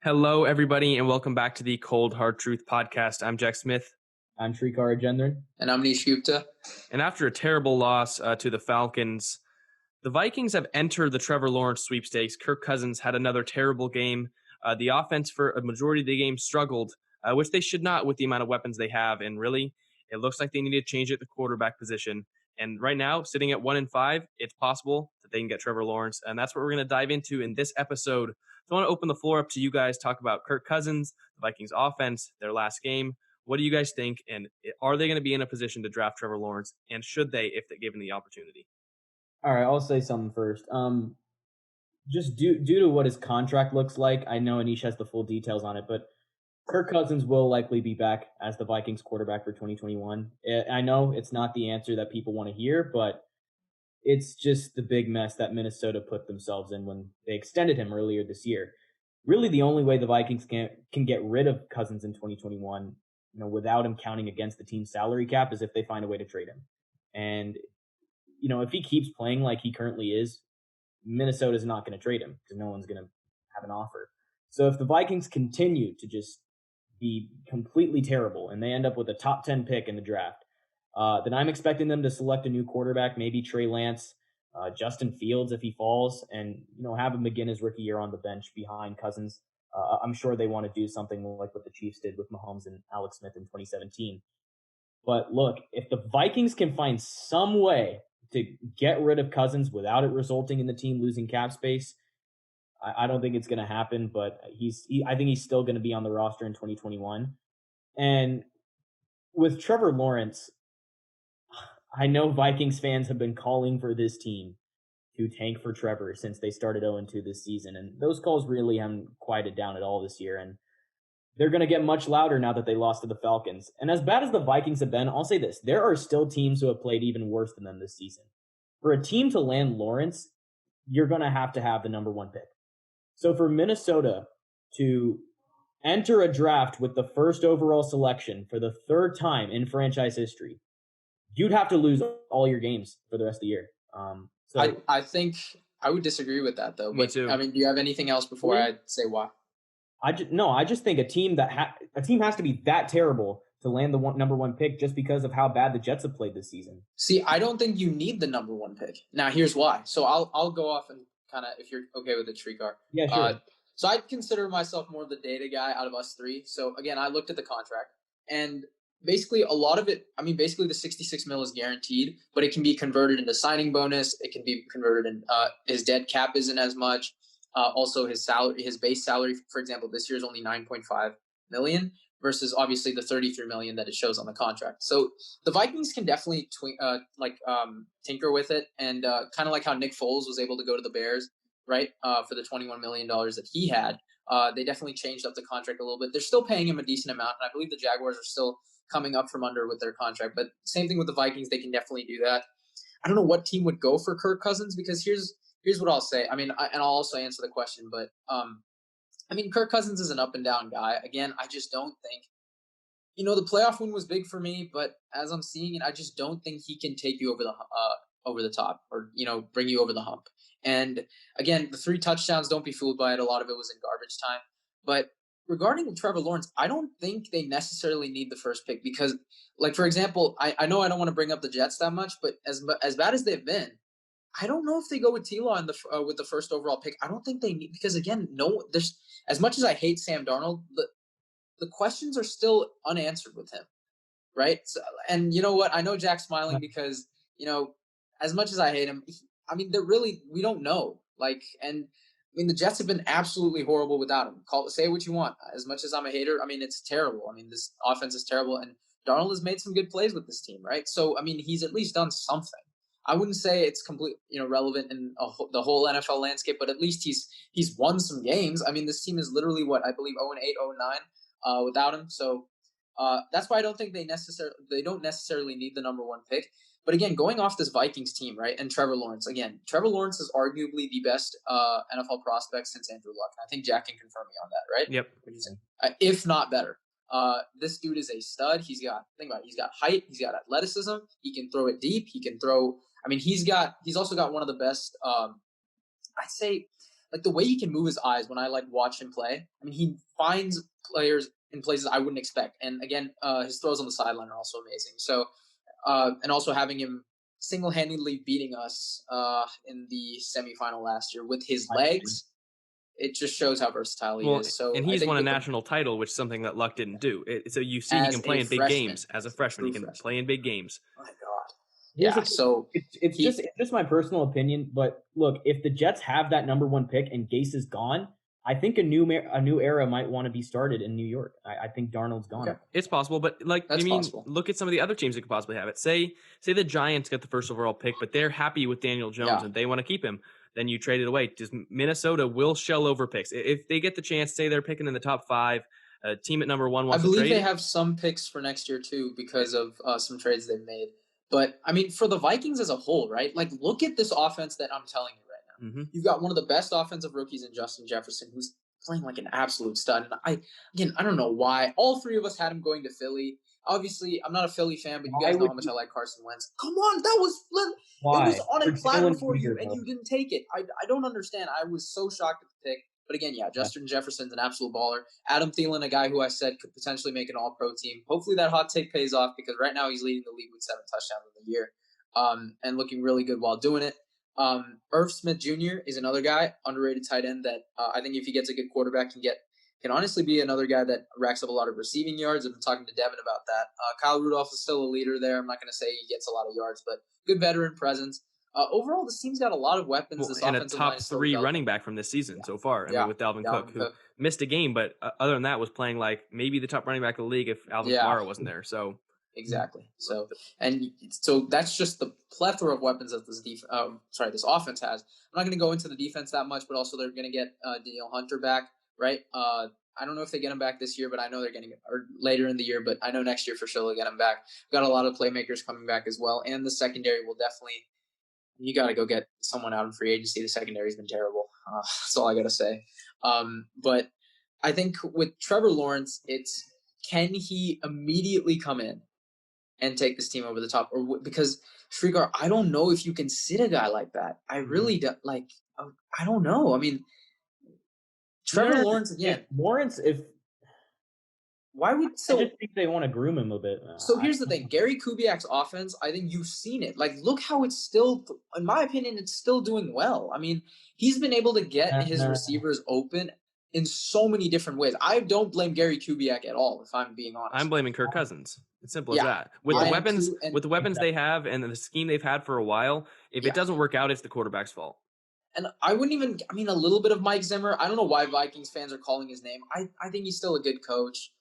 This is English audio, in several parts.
Hello, everybody, and welcome back to the Cold Hard Truth podcast. I'm Jack Smith. I'm Shrikar Gendran. And I'm Nish Gupta. And after a terrible loss to the Falcons, the Vikings have entered the Trevor Lawrence Sweepstakes. Kirk Cousins had another terrible game. The offense for a majority of the game struggled, which they should not with the amount of weapons they have. And really, it looks like they need to change at the quarterback position. And right now, sitting at 1-5, it's possible that they can get Trevor Lawrence. And that's what we're going to dive into in this episode. So I want to open the floor up to you guys, talk about Kirk Cousins, the Vikings offense, their last game. What do you guys think? And are they going to be in a position to draft Trevor Lawrence? And should they, if they're given the opportunity? All right, I'll say something first. Just due to what his contract looks like, I know Anish has the full details on it, but Kirk Cousins will likely be back as the Vikings quarterback for 2021. I know it's not the answer that people want to hear, but it's just the big mess that Minnesota put themselves in when they extended him earlier this year. Really, the only way the Vikings can get rid of Cousins in 2021, without him counting against the team's salary cap, is if they find a way to trade him. And if he keeps playing like he currently is, Minnesota's not going to trade him because no one's going to have an offer. So if the Vikings continue to just be completely terrible and they end up with a top 10 pick in the draft, then I'm expecting them to select a new quarterback, maybe Trey Lance, Justin Fields if he falls, and have him begin his rookie year on the bench behind Cousins. I'm sure they want to do something like what the Chiefs did with Mahomes and Alex Smith in 2017. But look, if the Vikings can find some way to get rid of Cousins without it resulting in the team losing cap space, I don't think it's going to happen, but I think he's still going to be on the roster in 2021. And with Trevor Lawrence, I know Vikings fans have been calling for this team to tank for Trevor since they started 0-2 this season, and those calls really haven't quieted down at all this year, and they're going to get much louder now that they lost to the Falcons. And as bad as the Vikings have been, I'll say this, there are still teams who have played even worse than them this season. For a team to land Lawrence, you're going to have the number one pick. So for Minnesota to enter a draft with the first overall selection for the third time in franchise history, you'd have to lose all your games for the rest of the year. I think I would disagree with that, though. Me too. I mean, do you have anything else before I say why? I just think a team has to be that terrible to land the number one pick just because of how bad the Jets have played this season. See, I don't think you need the number one pick. Now, here's why. So I'll go off and kind of, if you're okay with it, Shrikar. Yeah, sure. So I'd consider myself more the data guy out of us three. So again, I looked at the contract, and basically a lot of it, basically the $66 million is guaranteed, but it can be converted into signing bonus. It can be converted in his dead cap isn't as much. Also his salary, his base salary, for example, this year is only $9.5 million versus obviously the $33 million that it shows on the contract. So the Vikings can definitely tinker with it, and kind of like how Nick Foles was able to go to the Bears, right? For the $21 million that he had. They definitely changed up the contract a little bit. They're still paying him a decent amount, and I believe the Jaguars are still coming up from under with their contract. But same thing with the Vikings, they can definitely do that. I don't know what team would go for Kirk Cousins, because here's what I'll say. And I'll also answer the question, but Kirk Cousins is an up and down guy. Again, I just don't think, the playoff win was big for me, but as I'm seeing it, I just don't think he can take you over the top, or bring you over the hump. And again, the 3 touchdowns, don't be fooled by it. A lot of it was in garbage time. But regarding Trevor Lawrence, I don't think they necessarily need the first pick, because, like, for example, I know I don't want to bring up the Jets that much, but as bad as they've been, I don't know if they go with T-Law with the first overall pick. I don't think they need, because again, there's, as much as I hate Sam Darnold, the questions are still unanswered with him, right? So, and you know what? I know Jack's smiling because, as much as I hate him, we don't know. The Jets have been absolutely horrible without him. Say what you want. As much as I'm a hater, it's terrible. this offense is terrible, and Darnold has made some good plays with this team, right? So, he's at least done something. I wouldn't say it's complete, relevant in the whole NFL landscape, but at least he's won some games. This team is literally I believe 0-8, 0-9 without him. So that's why I don't think they don't necessarily need the number one pick. But again, going off this Vikings team, right, and Trevor Lawrence, Trevor Lawrence is arguably the best NFL prospect since Andrew Luck. And I think Jack can confirm me on that, right? Yep. If not better. This dude is a stud. He's got height, he's got athleticism, he can throw it deep, he can throw. He's also got one of the best. I'd say like the way he can move his eyes when I like watch him play. I mean, he finds players in places I wouldn't expect. And again, his throws on the sideline are also amazing. So, and also having him single-handedly beating us in the semifinal last year with his legs, it just shows how versatile he is. So and I he's think won a with national title, which is something that Luck didn't do. So you see, he as can play a in big freshman, games as a as a freshman. He true can freshman. play in big games. Oh my God. Here's the Yeah. thing. So It's just my personal opinion, but look, if the Jets have that number 1 pick and Gase is gone, I think a new era might want to be started in New York. I think Darnold's gone. Okay. It's possible, but like That's possible. look at some of the other teams that could possibly have it. Say the Giants get the first overall pick, but they're happy with Daniel Jones and they want to keep him. Then you trade it away. Just Minnesota will shell over picks if they get the chance. Say they're picking in the top 5. A team at number 1 wants to trade. I believe they have some picks for next year too because of some trades they've made. But I mean, for the Vikings as a whole, right? Like, look at this offense that I'm telling you right now. Mm-hmm. You've got one of the best offensive rookies in Justin Jefferson, who's playing like an absolute stud. And I don't know why. All 3 of us had him going to Philly. Obviously, I'm not a Philly fan, but you guys know how much I like Carson Wentz. Come on, it was on a platter for you, and you didn't take it. I don't understand. I was so shocked at the pick. But again, Justin Jefferson's an absolute baller. Adam Thielen, a guy who I said could potentially make an all-pro team. Hopefully that hot take pays off because right now he's leading the league with 7 touchdowns in the year and looking really good while doing it. Irv Smith Jr. is another guy, underrated tight end that I think if he gets a good quarterback can honestly be another guy that racks up a lot of receiving yards. I've been talking to Devin about that. Kyle Rudolph is still a leader there. I'm not going to say he gets a lot of yards, but good veteran presence. Overall, this team's got a lot of weapons. This and a top 3 running back from this season so far. I mean, with Dalvin Cook, who missed a game, but other than that, was playing like maybe the top running back of the league if Alvin Kamara wasn't there. So exactly. So that's just the plethora of weapons that this offense has. I'm not going to go into the defense that much, but also they're going to get Danielle Hunter back, right? I don't know if they get him back this year, but I know they're getting or later in the year. But I know next year for sure they'll get him back. We've got a lot of playmakers coming back as well, and the secondary will definitely. You got to go get someone out in free agency. The secondary's been terrible. That's all I got to say. But I think with Trevor Lawrence, can he immediately come in and take this team over the top? Or because Shrikar, I don't know if you can sit a guy like that. I really don't, I don't know. I mean, Trevor Lawrence again. I just think they want to groom him a bit. So here's the thing. Gary Kubiak's offense, I think you've seen it. Like, look how it's still, in my opinion, it's still doing well. I mean, he's been able to get his receivers open in so many different ways. I don't blame Gary Kubiak at all, if I'm being honest. I'm blaming Kirk Cousins. It's simple as that. With the weapons they have and the scheme they've had for a while, if it doesn't work out, it's the quarterback's fault. And I wouldn't even, a little bit of Mike Zimmer. I don't know why Vikings fans are calling his name. I think he's still a good coach.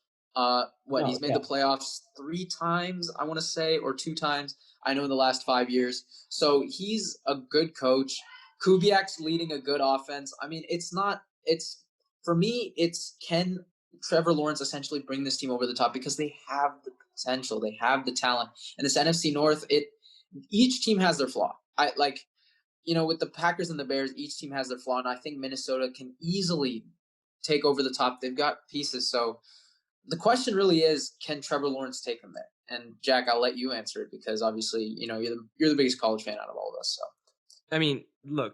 He's made the playoffs 3 times, I want to say, or 2 times. I know in the last 5 years. So he's a good coach. Kubiak's leading a good offense. I mean, for me, can Trevor Lawrence essentially bring this team over the top because they have the potential, they have the talent. And this NFC North, each team has their flaw. With the Packers and the Bears, each team has their flaw, and I think Minnesota can easily take over the top. They've got pieces, so the question really is, can Trevor Lawrence take them there? And Jack, I'll let you answer it because obviously, you're the biggest college fan out of all of us. So, I mean, look,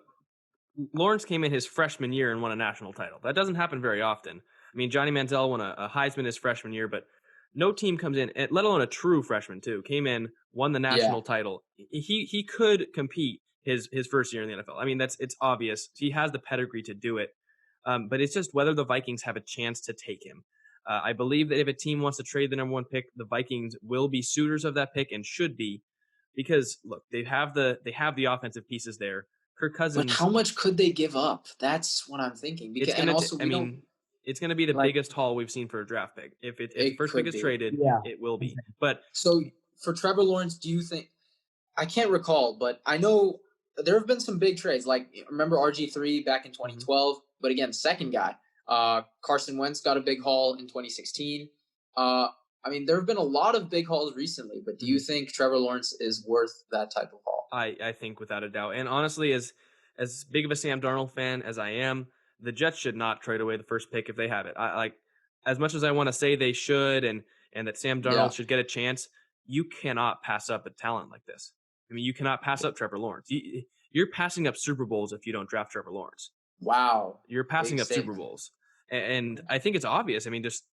Lawrence came in his freshman year and won a national title. That doesn't happen very often. I mean, Johnny Manziel won a Heisman his freshman year, but no team comes in, let alone a true freshman too, came in, won the national title. He could compete his first year in the NFL. I mean, it's obvious. He has the pedigree to do it. But it's just whether the Vikings have a chance to take him. I believe that if a team wants to trade the number 1 pick, the Vikings will be suitors of that pick and should be, because look, they have the offensive pieces there. Kirk Cousins. But how much could they give up? That's what I'm thinking. Because, it's going to be the biggest haul we've seen for a draft pick. If first pick is traded, it will be. But so for Trevor Lawrence, do you think? I can't recall, but I know there have been some big trades. Like, remember RG3 back in 2012? Mm-hmm. But again, second guy. Carson Wentz got a big haul in 2016. There have been a lot of big hauls recently, but do you think Trevor Lawrence is worth that type of haul? I think without a doubt. And honestly, as big of a Sam Darnold fan as I am, the Jets should not trade away the first pick if they have it. As much as I want to say they should and that Sam Darnold should get a chance, you cannot pass up a talent like this. I mean, you cannot pass up Trevor Lawrence. You're passing up Super Bowls if you don't draft Trevor Lawrence. Wow. You're passing Big up Super statement. Bowls. And I think it's obvious. I mean, just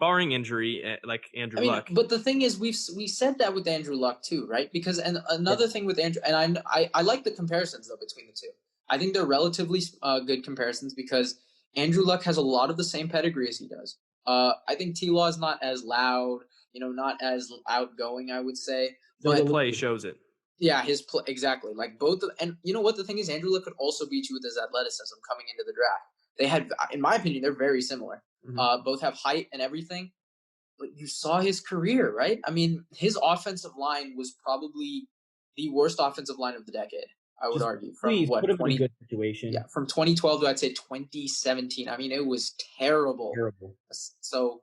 barring injury, like Andrew I mean, Luck. but the thing is, we said that with Andrew Luck too, right? Because and another thing with Andrew, and I like the comparisons though between the two. I think they're relatively good comparisons because Andrew Luck has a lot of the same pedigree as he does. I think T-Law is not as loud, not as outgoing, I would say. But But play shows it. yeah, his play exactly. Like both, and you know what the thing is, Andrew Luck could also beat you with his athleticism coming into the draft. They had, in my opinion, they're very similar. Mm-hmm. Both have height and everything. But you saw his career, right? I mean, his offensive line was probably the worst offensive line of the decade, I would argue. From what, put him in a good situation. Yeah, from 2012 to I'd say 2017. I mean, it was terrible. So,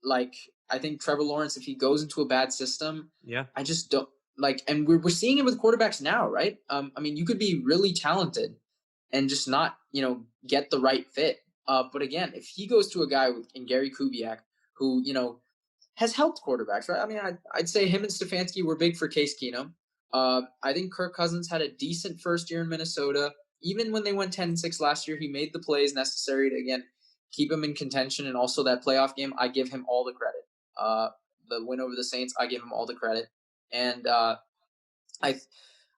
like, I think Trevor Lawrence, if he goes into a bad system, I just don't like, and we're seeing it with quarterbacks now, right? I mean, you could be really talented and just not, get the right fit. But again, if he goes to a guy in Gary Kubiak, who, has helped quarterbacks, right? I mean, I'd say him and Stefanski were big for Case Keenum. I think Kirk Cousins had a decent first year in Minnesota. Even when they went 10-6 last year, he made the plays necessary to, again, keep him in contention. And also that playoff game, I give him all the credit. The win over the Saints, I give him all the credit. And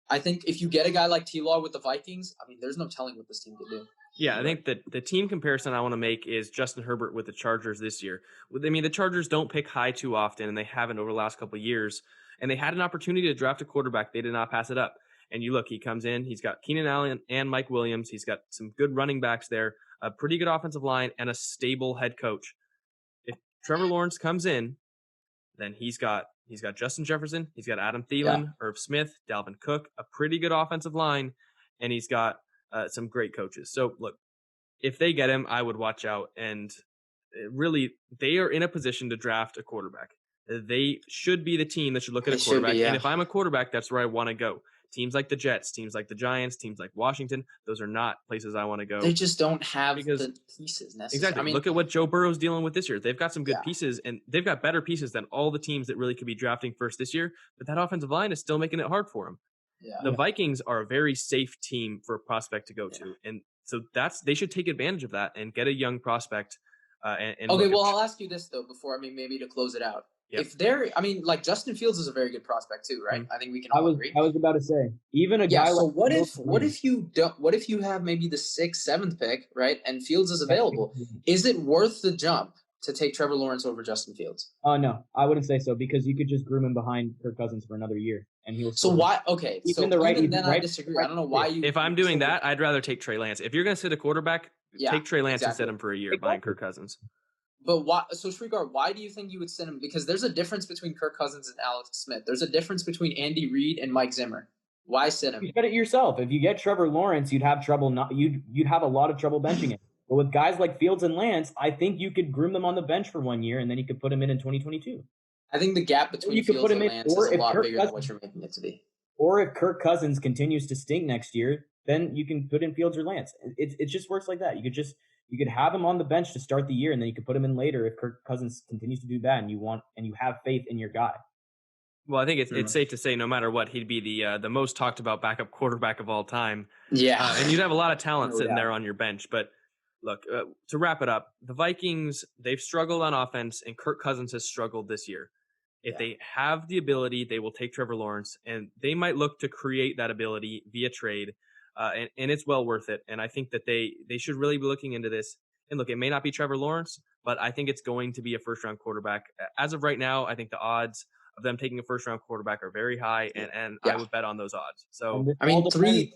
I think if you get a guy like T-Law with the Vikings, I mean, there's no telling what this team could do. Yeah, I think that the team comparison I want to make is Justin Herbert with the Chargers this year. I mean, the Chargers don't pick high too often, and they haven't over the last couple of years. And they had an opportunity to draft a quarterback. They did not pass it up. And you look, he comes in, he's got Keenan Allen and Mike Williams. He's got some good running backs there, a pretty good offensive line, and a stable head coach. If Trevor Lawrence comes in, then he's got Justin Jefferson, he's got Adam Thielen, Irv Smith, Dalvin Cook, a pretty good offensive line, and he's got some great coaches. So look, if they get him, I would watch out. And really, they are in a position to draft a quarterback. They should be the team that should look at a quarterback. And if I'm a quarterback, that's where I want to go. Teams like the Jets, teams like the Giants, teams like Washington, those are not places I want to go. They just don't have the pieces necessary. Exactly. I mean, look at what Joe Burrow's dealing with this year. They've got some good pieces, and they've got better pieces than all the teams that really could be drafting first this year. But that offensive line is still making it hard for them. Yeah. The Vikings are a very safe team for a prospect to go to. And so they should take advantage of that and get a young prospect. Okay, well, I'll ask you this, though, before, maybe to close it out. Yep. If Justin Fields is a very good prospect too, right? Mm-hmm. I think we can all agree. I was about to say, even a guy. So what if you have maybe the 6th, 7th pick, right? And Fields is available. Is it worth the jump to take Trevor Lawrence over Justin Fields? No, I wouldn't say so, because you could just groom him behind Kirk Cousins for another year, and he'll. So why? Okay, so even then I disagree. I don't know why you. If I'm doing that, I'd rather take Trey Lance. If you're going to sit a quarterback, take Trey Lance and sit him for a year behind Kirk Cousins. But why? So, Shrikar, why do you think you would send him? Because there's a difference between Kirk Cousins and Alex Smith. There's a difference between Andy Reid and Mike Zimmer. Why sit him? You said it yourself. If you get Trevor Lawrence, you'd have trouble. You'd have a lot of trouble benching him. But with guys like Fields and Lance, I think you could groom them on the bench for 1 year, and then you could put him in 2022. I think the gap between Fields and Lance is a lot bigger than what you're making it to be. Or if Kirk Cousins continues to stink next year, then you can put in Fields or Lance. It just works like that. You could have him on the bench to start the year, and then you could put him in later if Kirk Cousins continues to do bad, and you have faith in your guy. Well, I think it's safe to say no matter what, he'd be the most talked about backup quarterback of all time. Yeah, and you'd have a lot of talent sitting there on your bench. But look, to wrap it up, the Vikings, they've struggled on offense, and Kirk Cousins has struggled this year. If they have the ability, they will take Trevor Lawrence, and they might look to create that ability via trade. And it's well worth it. And I think that they should really be looking into this. And look, it may not be Trevor Lawrence, but I think it's going to be a first-round quarterback. As of right now, I think the odds of them taking a first-round quarterback are very high, and I would bet on those odds. So I mean,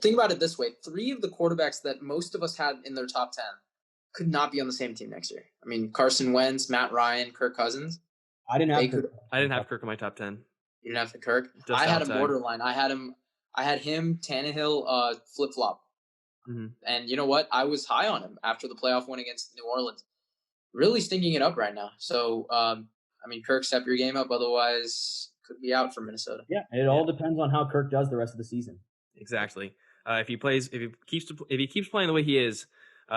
think about it this way. 3 of the quarterbacks that most of us had in their top 10 could not be on the same team next year. I mean, Carson Wentz, Matt Ryan, Kirk Cousins. I didn't have Kirk in my top 10. You didn't have the Kirk? I had him borderline. I had him, Tannehill, flip-flop. Mm-hmm. And you know what? I was high on him after the playoff win against New Orleans. Really stinking it up right now. So, Kirk, step your game up. Otherwise, could be out for Minnesota. Yeah, it all depends on how Kirk does the rest of the season. Exactly. If he keeps playing the way he is,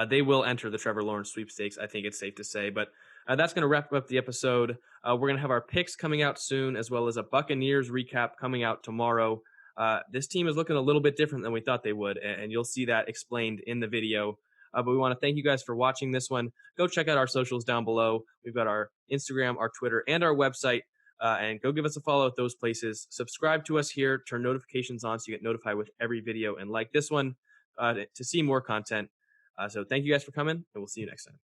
they will enter the Trevor Lawrence Sweepstakes. I think it's safe to say. But that's going to wrap up the episode. We're going to have our picks coming out soon, as well as a Buccaneers recap coming out tomorrow. this team is looking a little bit different than we thought they would, and you'll see that explained in the video. But we want to thank you guys for watching this one. Go check out our socials down below. We've got our Instagram, our Twitter, and our website. And go give us a follow at those places. Subscribe to us here. Turn notifications on so you get notified with every video. And like this one to see more content. So thank you guys for coming, and we'll see you next time.